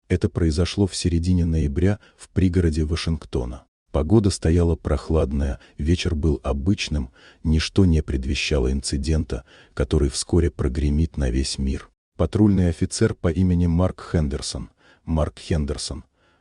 Это произошло в середине ноября в пригороде Вашингтона. Погода стояла прохладная, вечер был обычным, ничто не предвещало инцидента, который вскоре прогремит на весь мир. Патрульный офицер по имени Марк Хендерсон,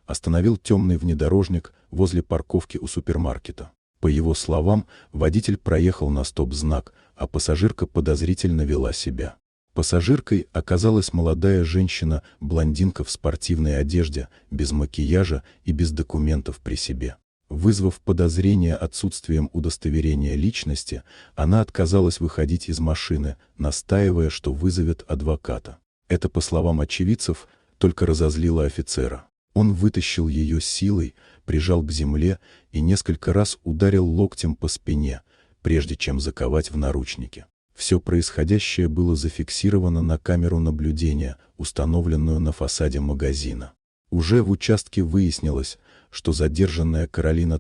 остановил темный внедорожник возле парковки у супермаркета. По его словам, водитель проехал на стоп-знак, а пассажирка подозрительно вела себя. Пассажиркой оказалась молодая женщина-блондинка в спортивной одежде, без макияжа и без документов при себе. Вызвав подозрение отсутствием удостоверения личности, она отказалась выходить из машины, настаивая, что вызовет адвоката. Это, по словам очевидцев, только разозлило офицера. Он вытащил ее силой, прижал к земле и несколько раз ударил локтем по спине, прежде чем заковать в наручники. Все происходящее было зафиксировано на камеру наблюдения, установленную на фасаде магазина. Уже в участке выяснилось, что задержанная Каролайн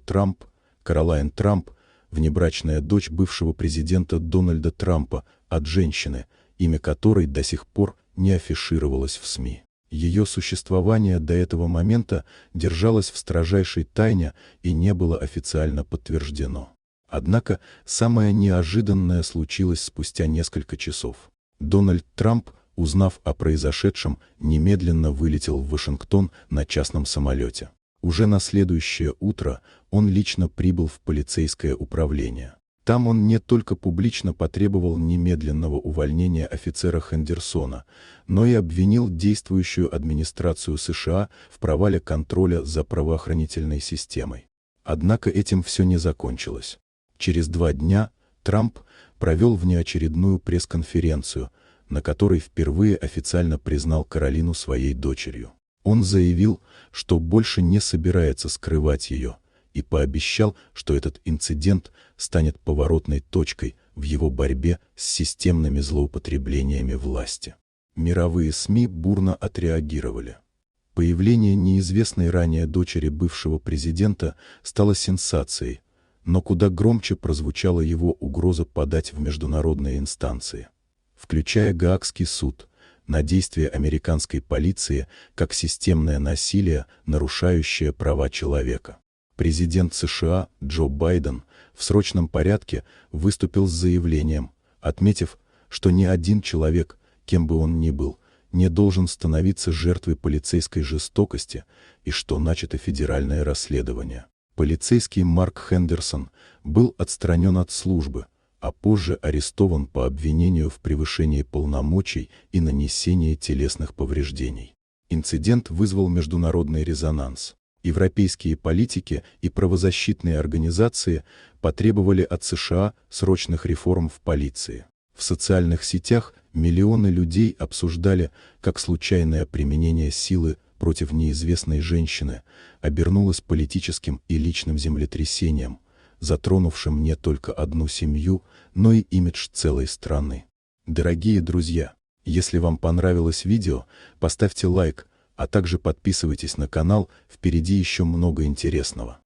Трамп, внебрачная дочь бывшего президента Дональда Трампа, от женщины, имя которой до сих пор не афишировалось в СМИ. Ее существование до этого момента держалось в строжайшей тайне и не было официально подтверждено. Однако самое неожиданное случилось спустя несколько часов. Дональд Трамп, узнав о произошедшем, немедленно вылетел в Вашингтон на частном самолете. Уже на следующее утро он лично прибыл в полицейское управление. Там он не только публично потребовал немедленного увольнения офицера Хендерсона, но и обвинил действующую администрацию США в провале контроля за правоохранительной системой. Однако этим все не закончилось. Через 2 дня Трамп провел внеочередную пресс-конференцию, на которой впервые официально признал Каролину своей дочерью. Он заявил, что больше не собирается скрывать ее, и пообещал, что этот инцидент станет поворотной точкой в его борьбе с системными злоупотреблениями власти. Мировые СМИ бурно отреагировали. Появление неизвестной ранее дочери бывшего президента стало сенсацией, но куда громче прозвучала его угроза подать в международные инстанции, включая Гаагский суд, на действия американской полиции как системное насилие, нарушающее права человека. Президент США Джо Байден в срочном порядке выступил с заявлением, отметив, что ни один человек, кем бы он ни был, не должен становиться жертвой полицейской жестокости и что начато федеральное расследование. Полицейский Марк Хендерсон был отстранен от службы, а позже арестован по обвинению в превышении полномочий и нанесении телесных повреждений. Инцидент вызвал международный резонанс. Европейские политики и правозащитные организации потребовали от США срочных реформ в полиции. В социальных сетях миллионы людей обсуждали, как случайное применение силы против неизвестной женщины обернулось политическим и личным землетрясением, затронувшим не только одну семью, но и имидж целой страны. Дорогие друзья, если вам понравилось видео, поставьте лайк, а также подписывайтесь на канал, впереди еще много интересного.